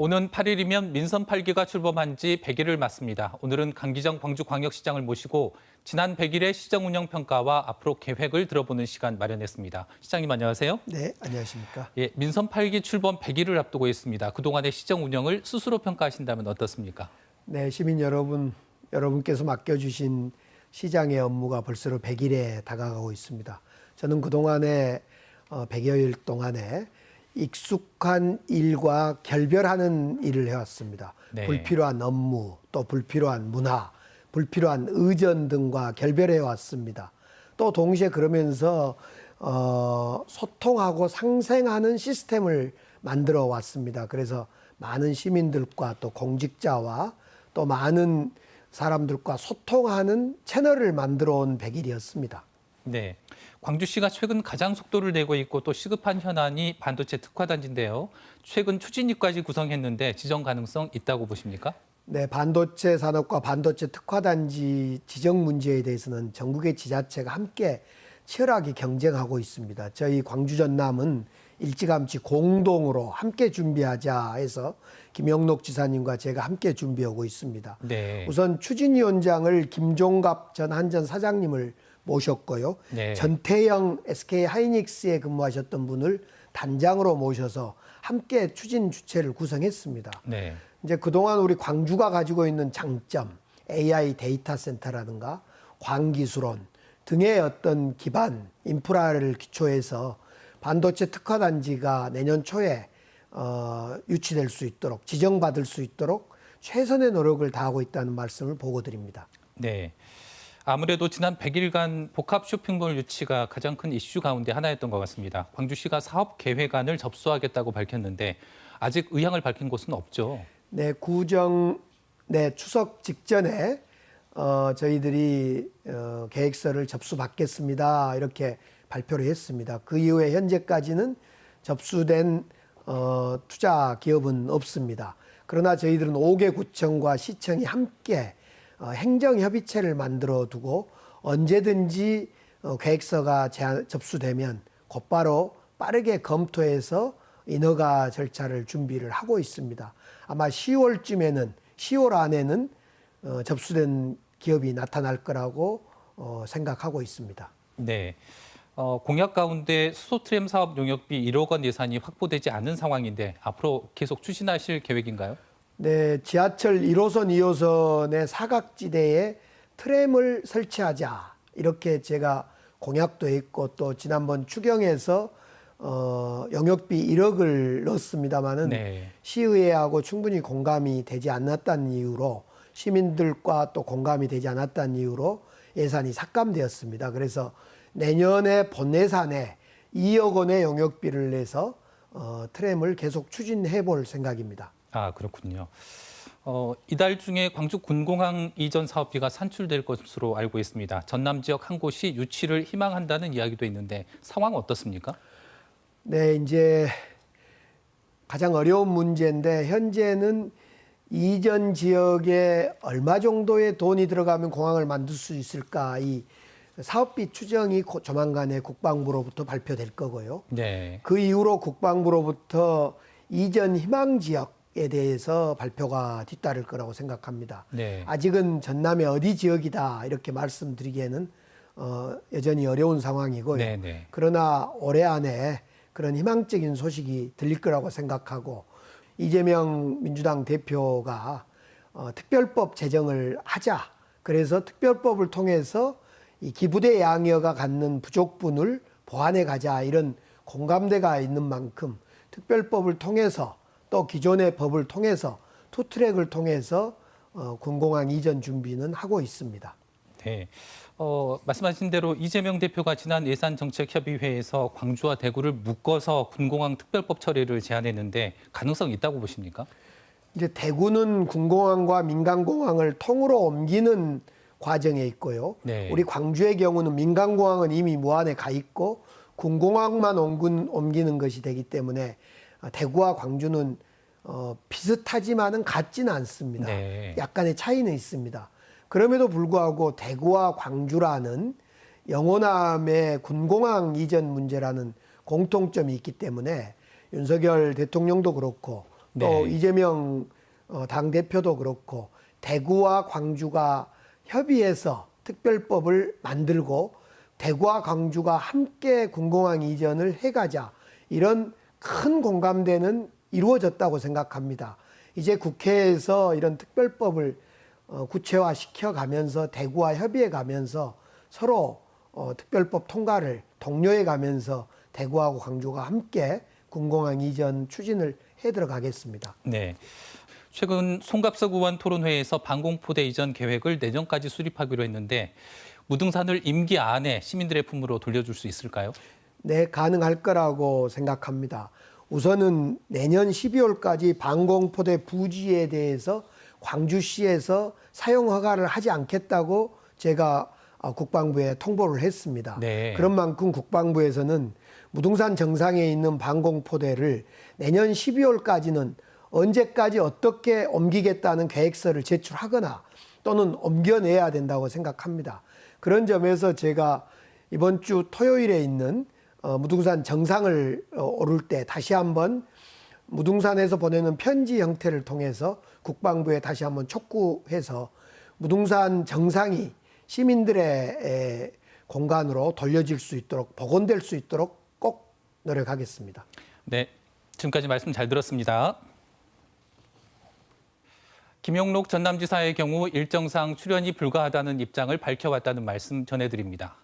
오는 8일이면 민선 8기가 출범한 지 100일을 맞습니다. 오늘은 강기정 광주광역시장을 모시고 지난 100일의 시정 운영 평가와 앞으로 계획을 들어보는 시간 마련했습니다. 시장님 안녕하세요. 네, 안녕하십니까. 예, 민선 8기 출범 100일을 앞두고 있습니다. 그동안의 시정 운영을 스스로 평가하신다면 어떻습니까? 네, 시민 여러분께서 맡겨주신 시장의 업무가 벌써 100일에 다가가고 있습니다. 저는 그동안에 100여일 동안에 익숙한 일과 결별하는 일을 해왔습니다. 네. 불필요한 업무, 또 불필요한 문화, 불필요한 의전 등과 결별해왔습니다. 또 동시에 그러면서 소통하고 상생하는 시스템을 만들어 왔습니다. 그래서 많은 시민들과 또 공직자와 또 많은 사람들과 소통하는 채널을 만들어 온 100일이었습니다. 네, 광주시가 최근 가장 속도를 내고 있고 또 시급한 현안이 반도체 특화단지인데요. 최근 추진위까지 구성했는데 지정 가능성 있다고 보십니까? 네, 반도체 산업과 반도체 특화단지 지정 문제에 대해서는 전국의 지자체가 함께 치열하게 경쟁하고 있습니다. 저희 광주 전남은 일찌감치 공동으로 함께 준비하자 해서 김영록 지사님과 제가 함께 준비하고 있습니다. 네. 우선 추진위원장을 김종갑 전 한전 사장님을 모셨고요. 네. 전태영 SK 하이닉스에 근무하셨던 분을 단장으로 모셔서 함께 추진 주체를 구성했습니다. 네. 이제 그동안 우리 광주가 가지고 있는 장점, AI 데이터 센터라든가 광기술원 등의 어떤 기반 인프라를 기초해서 반도체 특화단지가 내년 초에 유치될 수 있도록 지정받을 수 있도록 최선의 노력을 다하고 있다는 말씀을 보고드립니다. 네. 아무래도 지난 100일간 복합 쇼핑몰 유치가 가장 큰 이슈 가운데 하나였던 것 같습니다. 광주시가 사업 계획안을 접수하겠다고 밝혔는데 아직 의향을 밝힌 곳은 없죠. 네, 추석 직전에 저희들이 계획서를 접수받겠습니다. 이렇게 발표를 했습니다. 그 이후에 현재까지는 접수된 투자 기업은 없습니다. 그러나 저희들은 5개 구청과 시청이 함께 행정협의체를 만들어 두고 언제든지 계획서가 접수되면 곧바로 빠르게 검토해서 인허가 절차를 준비를 하고 있습니다. 아마 10월 안에는 접수된 기업이 나타날 거라고 생각하고 있습니다. 네. 공약 가운데 수소트램 사업 용역비 1억 원 예산이 확보되지 않은 상황인데 앞으로 계속 추진하실 계획인가요? 네, 지하철 1호선, 2호선의 사각지대에 트램을 설치하자. 이렇게 제가 공약도 했고 또 지난번 추경에서 용역비 1억을 넣었습니다마는 네. 시의회하고 충분히 공감이 되지 않았다는 이유로 시민들과 또 공감이 되지 않았다는 이유로 예산이 삭감되었습니다. 그래서 내년에 본예산에 2억 원의 용역비를 내서 트램을 계속 추진해 볼 생각입니다. 아, 그렇군요. 이달 중에 광주 군공항 이전 사업비가 산출될 것으로 알고 있습니다. 전남 지역 한 곳이 유치를 희망한다는 이야기도 있는데 상황 어떻습니까? 네, 이제 가장 어려운 문제인데 현재는 이전 지역에 얼마 정도의 돈이 들어가면 공항을 만들 수 있을까 이 사업비 추정이 조만간에 국방부로부터 발표될 거고요. 네. 그 이후로 국방부로부터 이전 희망 지역에 대해서 발표가 뒤따를 거라고 생각합니다. 네. 아직은 전남의 어디 지역이다 이렇게 말씀드리기에는 여전히 어려운 상황이고요. 네, 네. 그러나 올해 안에 그런 희망적인 소식이 들릴 거라고 생각하고 이재명 민주당 대표가 특별법 제정을 하자. 그래서 특별법을 통해서 이 기부대 양여가 갖는 부족분을 보완해 가자 이런 공감대가 있는 만큼 특별법을 통해서 또 기존의 법을 통해서 투트랙을 통해서 군공항 이전 준비는 하고 있습니다. 네. 말씀하신 대로 이재명 대표가 지난 예산정책협의회에서 광주와 대구를 묶어서 군공항 특별법 처리를 제안했는데 가능성이 있다고 보십니까? 이제 대구는 군공항과 민간공항을 통으로 옮기는 과정에 있고요. 네. 우리 광주의 경우는 민간공항은 이미 무안에 가 있고 군공항만 옮기는 것이 되기 때문에 대구와 광주는 비슷하지만은 같지는 않습니다. 네. 약간의 차이는 있습니다. 그럼에도 불구하고 대구와 광주라는 영호남의 군공항 이전 문제라는 공통점이 있기 때문에 윤석열 대통령도 그렇고 또 네. 이재명 당대표도 그렇고 대구와 광주가 협의해서 특별법을 만들고 대구와 광주가 함께 군공항 이전을 해가자, 이런 큰 공감대는 이루어졌다고 생각합니다. 이제 국회에서 이런 특별법을 구체화 시켜가면서 대구와 협의해 가면서 서로 특별법 통과를 독려해 가면서 대구하고 광주가 함께 군공항 이전 추진을 해 들어가겠습니다. 네. 최근 송갑석 의원 토론회에서 방공포대 이전 계획을 내년까지 수립하기로 했는데 무등산을 임기 안에 시민들의 품으로 돌려줄 수 있을까요? 네, 가능할 거라고 생각합니다. 우선은 내년 12월까지 방공포대 부지에 대해서 광주시에서 사용 허가를 하지 않겠다고 제가 국방부에 통보를 했습니다. 네. 그런 만큼 국방부에서는 무등산 정상에 있는 방공포대를 내년 12월까지는 언제까지 어떻게 옮기겠다는 계획서를 제출하거나 또는 옮겨내야 된다고 생각합니다. 그런 점에서 제가 이번 주 토요일에 있는 무등산 정상을 오를 때 다시 한번 무등산에서 보내는 편지 형태를 통해서 국방부에 다시 한번 촉구해서 무등산 정상이 시민들의 공간으로 돌려질 수 있도록, 복원될 수 있도록 꼭 노력하겠습니다. 네. 지금까지 말씀 잘 들었습니다. 김용록 전남지사의 경우 일정상 출연이 불가하다는 입장을 밝혀왔다는 말씀 전해드립니다.